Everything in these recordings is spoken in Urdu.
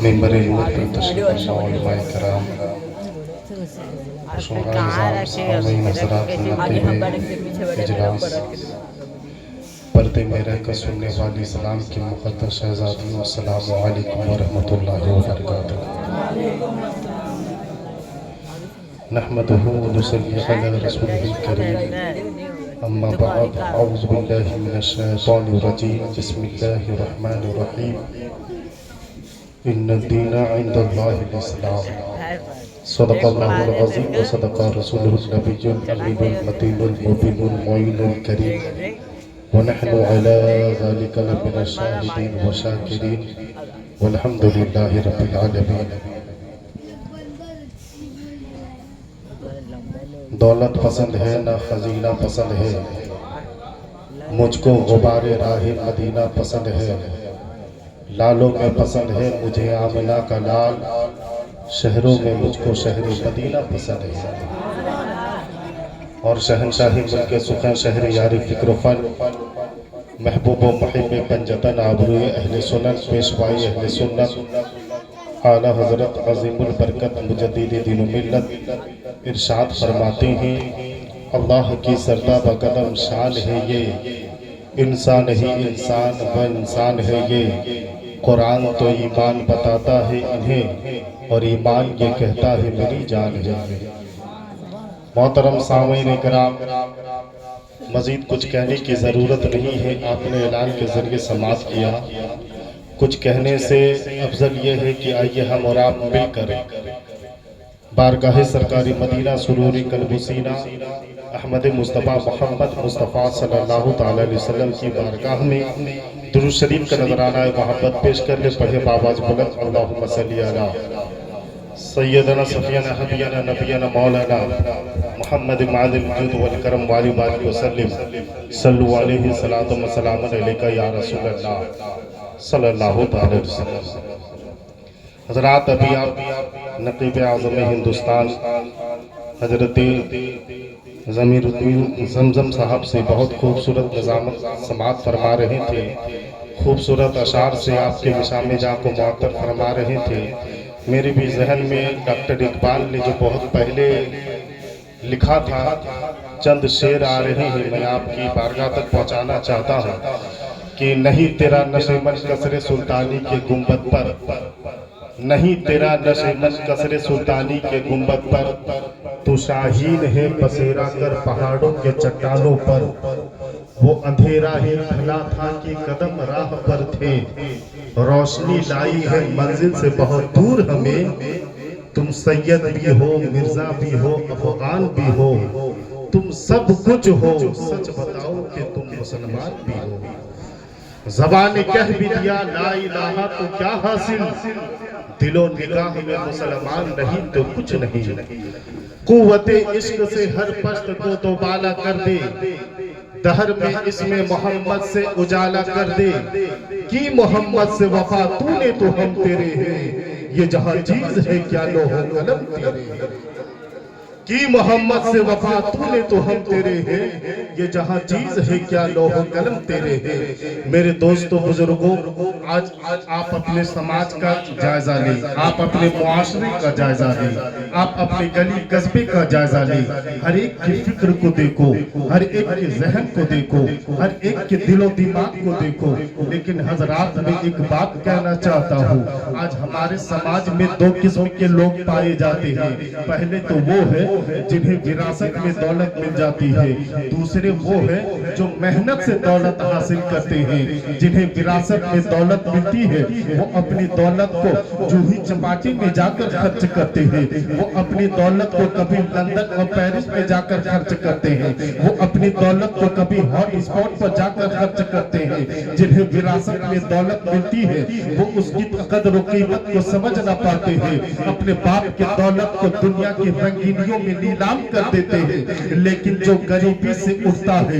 ممبر نور پر تشریف فرما علماء کرام، شعراء نظام، سامعین حضرات، نقیب اجلاس، پردے میں رہ کر سننے والی اسلام کی مقدس شہزادیوں، السلام علیکم ورحمۃ اللہ وبرکاتہ۔ نحمدہ ونصلی علی رسولہ الکریم، اما بعد، اعوذ باللہ من الشیطان الرجیم، بسم اللہ الرحمن الرحیم۔ ان الدین عند اللہ الاسلام، صدق اللہ العظیم و صدق رسولہ النبی الامین المتین المبین المعین الکریم، ونحن علی ذلک لمن الشاہدین والشاکرین، والحمد للہ رب العالمین۔ دولت پسند ہے نہ خزینہ پسند ہے، مجھ کو غبار راہ مدینہ پسند ہے۔ لالوں میں پسند ہے مجھے آمنہ کا لال، شہروں میں مجھ کو شہر مدینہ پسند ہے۔ اور شہنشاہی ملک سخن شہر یار فکر و فن، محبوب و محب پنجتن آبروی اہل سنن، پیشوائی اہل سنت، اعلیٰ حضرت عظیم البرکت مجدد دین و ملت ارشاد فرماتے ہیں، اللہ کی سردہ قدم شان ہے یہ، انسان ہی انسان و انسان ہے یہ۔ قرآن تو ایمان بتاتا ہے انہیں، اور ایمان یہ کہتا ہے میری جان ہے۔ محترم سامعین کرام، مزید کچھ کہنے کی ضرورت نہیں ہے، آپ نے اعلان کے ذریعے سماعت کیا۔ کچھ کہنے سے افضل یہ ہے کہ آئیے ہم اور آپ مل کر بارگاہ سرکاری مدینہ سروری قلب و سینہ احمد مصطفیٰ محمد مصطفیٰ صلی اللہ تعالیٰ علیہ وسلم کی بارگاہ میں درود شریف کا نذرانہ محبت پیش کر لے۔ پڑھے بآواز بلند، اللہم صلی علی سیدنا صفینا حبینا نبینا مولانا محمد معدل الجود والکرم والی بارک وسلم، صلو علیہ صلاۃ و سلام علیکہ یا رسول اللہ صلی اللہ تعالیٰ علیہ وسلم۔ حضرات، ابھی آپ نقیب اعظم ہندوستان حضرت ضمیر الدین زمزم صاحب سے بہت خوبصورت نظامت سماعت فرما رہے تھے، خوبصورت اشعار سے آپ کے مشام جاں کو معطر فرما رہے تھے۔ میرے بھی ذہن میں ڈاکٹر اقبال نے جو بہت پہلے لکھا تھا، چند شعر آ رہے ہیں، میں آپ کی بارگاہ تک پہنچانا چاہتا ہوں کہ نہیں تیرا نشیمن قصر سلطانی کے گنبد پر، نہیں تیرا نشیمن قصر سلطانی کے گنبد پر، تو شاہین ہے بسیرا کر پہاڑوں کے چٹانوں پر۔ وہ اندھیرا ہی پھیلا تھا کہ قدم راہ پر تھے، روشنی لائی ہے منزل سے بہت دور ہمیں۔ تم سید بھی ہو، مرزا بھی ہو، افغان بھی ہو، تم سب کچھ ہو، سچ بتاؤ کہ تم مسلمان بھی ہو۔ زبان کہہ بھی دیا لا الہ تو کیا حاصل، دل و نگاہ میں مسلمان نہیں تو کچھ نہیں۔ قوت عشق سے ہر پشت کو دوبالا کر دے، دہر میں اسم محمد سے اجالا کر دے۔ کی محمد سے وفا تو نے تو ہم تیرے ہیں، یہ جہاں چیز ہے کیا لوح و قلم تیرے ہیں۔ کی محمد سے وفا تو نے تو ہم تیرے ہیں، یہ جہاں چیز ہے کیا لوح و قلم تیرے ہیں۔ میرے دوستو بزرگوں، آج آپ اپنے سماج کا جائزہ لیں، آپ اپنے معاشرے کا جائزہ لیں، آپ اپنے گلی قصبے کا جائزہ لیں۔ ہر ایک کی فکر کو دیکھو، ہر ایک کے ذہن کو دیکھو، ہر ایک کے دل و دماغ کو دیکھو۔ لیکن حضرات، میں ایک بات کہنا چاہتا ہوں، آج ہمارے سماج میں دو قسم کے لوگ پائے جاتے ہیں۔ پہلے تو وہ ہے جنہیں وراثت میں دولت مل جاتی ہے، دوسرے وہ ہے جو محنت سے دولت حاصل کرتے ہیں۔ جنہیں وراثت میں دولت ملتی ہے وہ اپنی دولت کو جوہی چپاٹی میں جا کر خرچ کرتے ہیں، وہ اپنی دولت کو کبھی لندن اور پیرس میں جا کر خرچ کرتے ہیں، وہ اپنی دولت کو کبھی ہاٹ اسپاٹ پر جا کر خرچ کرتے ہیں۔ جنہیں وراثت میں دولت ملتی ہے وہ اس کی قدر و قیمت کو سمجھ نہ پاتے ہیں، اپنے باپ کی دولت کو دنیا کی رنگینیوں میں نیلام کر دیتے ہیں۔ لیکن جو غریبی سے اٹھتا ہے،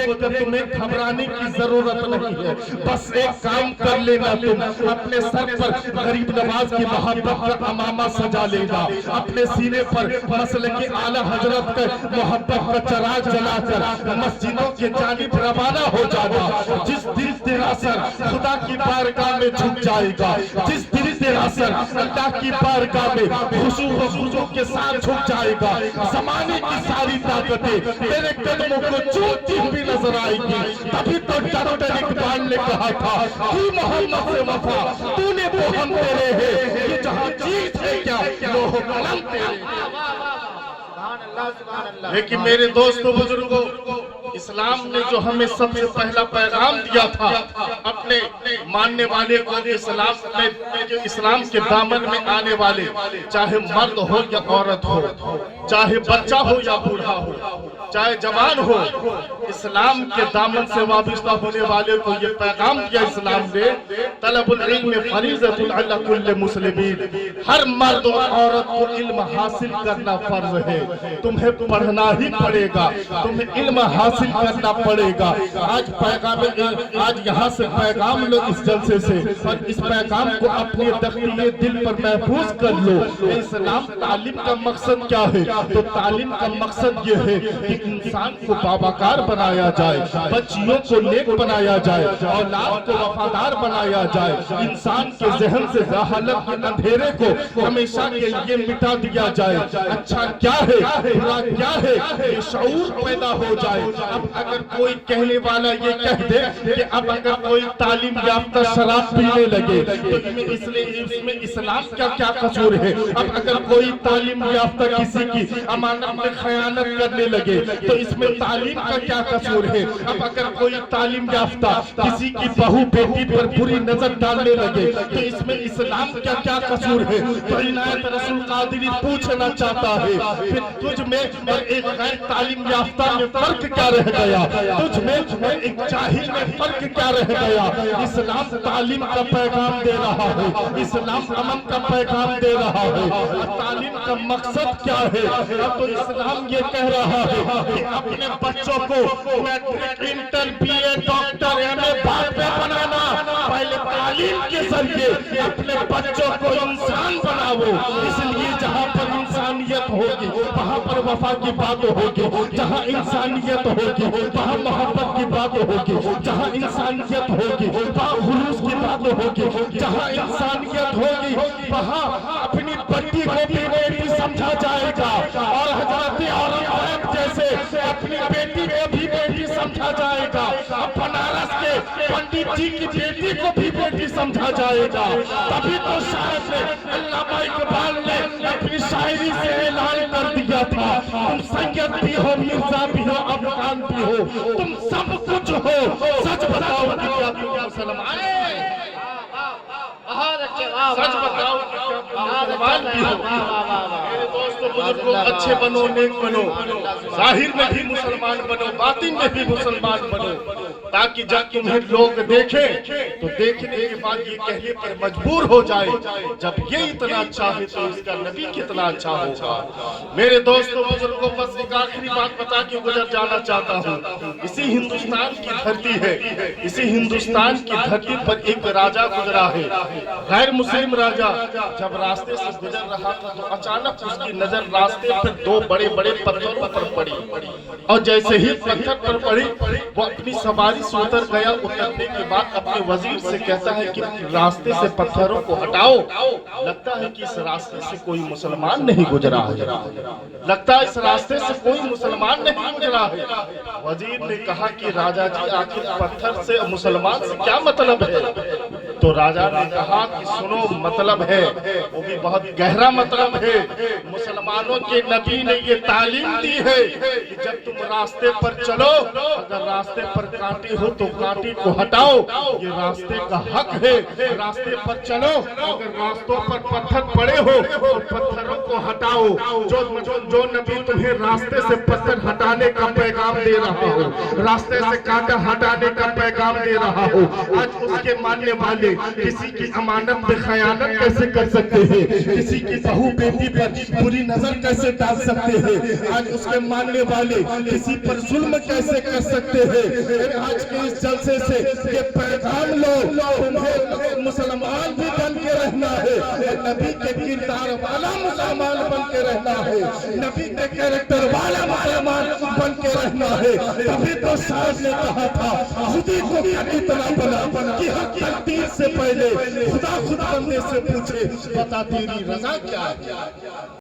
دیکھ کر تمہیں گھبرانے کی ضرورت نہیں ہے. بس ایک کام کر لینا, تم اپنے سر پر غریب نواز کی محبت کا امامہ سجا لینا, اپنے سینے پر مسلک اعلیٰ حضرت کا محبت کا چراغ جلا کر مسجدوں کے جانب روانہ ہو جانا. جس دل تیرا سر خدا کی بارگاہ میں جھک جائے گا, جس دل تیرا سر اللہ کی بارگاہ میں خشوع و خضوع کے ساتھ جھک جائے گا, زمانے کی ساری طاقتیں تیرے قدموں کو چومتی ہوئی نظر آئے گی. تبھی تو ڈاکٹر اقبال نے کہا تھا کہ محمد سے وفا تو نے وہ ہم تیرے ہیں, یہ جہاں جیت ہے کیا لوح و قلم تیرے. لیکن میرے دوستو بزرگوں, اسلام نے جو ہمیں سب سے پہلا پیغام دیا تھا اپنے ماننے والے کو, اسلام کے دامن میں آنے والے, چاہے مرد ہو یا عورت ہو, چاہے بچہ ہو یا بوڑھا ہو, چاہے جوان ہو, اسلام کے دامن سے وابستہ ہونے والے کو یہ پیغام دیا اسلام نے, طلب العلم فریضۃ علی کل مسلمین, ہر مرد اور عورت کو علم حاصل کرنا فرض ہے. تمہیں پڑھنا ہی پڑے گا, تمہیں علم حاصل کرنا پڑے گا. آج یہاں سے پیغام لو اس جلسے سے, اور اس پیغام کو اپنے تختی دل پر محفوظ کر لو. اسلام تعلیم کا مقصد کیا ہے؟ تو تعلیم کا مقصد یہ ہے کہ انسان کو باوقار بنایا جائے, بچیوں کو نیک بنایا جائے, اولاد کو وفادار بنایا جائے, انسان کے ذہن سے جہالت کے اندھیرے کو ہمیشہ کے لیے مٹا دیا جائے. اچھا کیا ہے, برا کیا ہے, یہ شعور پیدا ہو جائے. اب اگر کوئی کہنے والا یہ کہہ دے کہ اب اگر کوئی تعلیم یافتہ شراب پینے لگے تو اس میں اسلام کا کیا قصور ہے. اب اگر کوئی تعلیم یافتہ کسی کی امانت میں خیانت کرنے لگے تو اس میں تعلیم کا کیا قصور ہے. اب اگر کوئی تعلیم یافتہ کسی کی بہو بیٹی پر بری نظر ڈالنے لگے تو اس میں اسلام کا کیا قصور ہے. تو عنایت رسول قادری پوچھنا چاہتا ہے, پھر تجھ میں اور ایک غیر تعلیم یافتہ میں فرق کیا رہ گیا, تجھ میں اور ایک جاہل میں فرق کیا رہ گیا. اسلام تعلیم کا پیغام دے رہا ہے, اسلام امن کا پیغام دے رہا ہے. تعلیم کا مقصد کیا ہے؟ اب تو اسلام یہ کہہ رہا ہے کہ اپنے بچوں کو matric, inter, B A, doctor, M A بعد میں بنانا, پہلے تعلیم کے ذریعے اپنے بچوں کو انسان بناؤ. اس لیے جہاں پر انسانیت ہوگی وہاں پر وفا کی بات ہوگی, جہاں انسانیت ہوگی وہاں محبت کی بات ہوگی, جہاں انسانیت ہوگی وہاں خلوص کی بات ہوگی, جہاں انسانیت ہوگی وہاں اپنی بیٹی کو بھی بیٹی سمجھا جائے گا, اور حضرت اورنگزیب جیسے اپنی بیٹی کو بھی بیٹی سمجھا جائے گا, بنارس کے پنڈت جی کی بیٹی کو بھی بیٹی سمجھا جائے گا. تبھی تو شاعر نے, علامہ اقبال نے اپنی شاعری سے اعلان کر دیا تھا, تم سید بھی ہو, مرزا بھی ہو, افغان بھی ہو, تم سب کچھ ہو, سچ بتاؤ کہ کیا تم مسلمان ہیں. سچ بتاؤ کہ کیا تم مسلمان بھی ہو. میرے دوستو بزرگوں, اچھے بنو, نیک بنو, ظاہر میں بھی مسلمان بنو, باطن میں بھی مسلمان بنو, تاکہ جب تمہیں لوگ دیکھیں تو دیکھنے کے بعد یہ کہنے پر مجبور ہو جائے جب یہ اتنا اچھا ہے تو اس کا نبی کتنا اچھا ہوگا. میرے دوستو بزرگوں, بس ایک آخری بات بتا کے گزر جانا چاہتا ہوں. اسی ہندوستان کی دھرتی ہے, اسی ہندوستان کی دھرتی پر ایک راجہ گزرا ہے, غیر مسلم راجہ. جب راستے سے گزر رہا تھا تو اچانک اس کی نظر راستے پر دو بڑے بڑے پتھروں پر پڑی, اور جیسے ہی پتھر پر پڑی وہ اپنی سواری سے اتر گیا. اترنے کے بعد اپنے وزیر سے کہتا ہے کہ راستے سے پتھروں کو ہٹاؤ, لگتا ہے کہ اس راستے سے کوئی مسلمان نہیں گزرا ہے, لگتا ہے اس راستے سے کوئی مسلمان نہیں گزرا ہے. وزیر نے کہا کہ راجہ جی آخر پتھر سے مسلمان سے کیا مطلب ہے؟ تو راجہ نے کہا کہ سنو, مطلب ہے, وہ بھی بہت گہرا مطلب ہے. مسلمانوں کے نبی نے یہ تعلیم دی ہے کہ جب تم راستے پر چلو, اگر راستے پر کانٹے ہو تو کانٹے کو ہٹاؤ, یہ راستے کا حق ہے. راستے پر چلو, اگر راستوں پر پتھر پڑے ہو تو پتھروں کو ہٹاؤ. جو نبی تمہیں راستے سے پتھر ہٹانے کا پیغام دے رہا ہو, راستے سے کانٹا ہٹانے کا پیغام دے رہا ہو, آج اس کے ماننے والے والے کسی کی امانت پہ خیانت کیسے کر سکتے ہیں؟ کسی کی بہو بیٹی پر بری نظر کیسے ڈال سکتے ہیں؟ آج اس کے ماننے والے کسی پر ظلم کیسے کر سکتے ہیں؟ آج کے اس جلسے سے یہ پیغام لو، تمہیں مسلمان بھی بن کے رہنا ہے، نبی کے کردار والا مسلمان بن کے رہنا ہے، نبی کے کریکٹر والا مسلمان بن کے رہنا ہے۔ تبھی تو صاحب نے کہا تھا خودی کو اتنا بنا کہ ہر تقدیر سے پہلے خدا خود بندے سے پوچھے بتا تیری رضا کیا ہے؟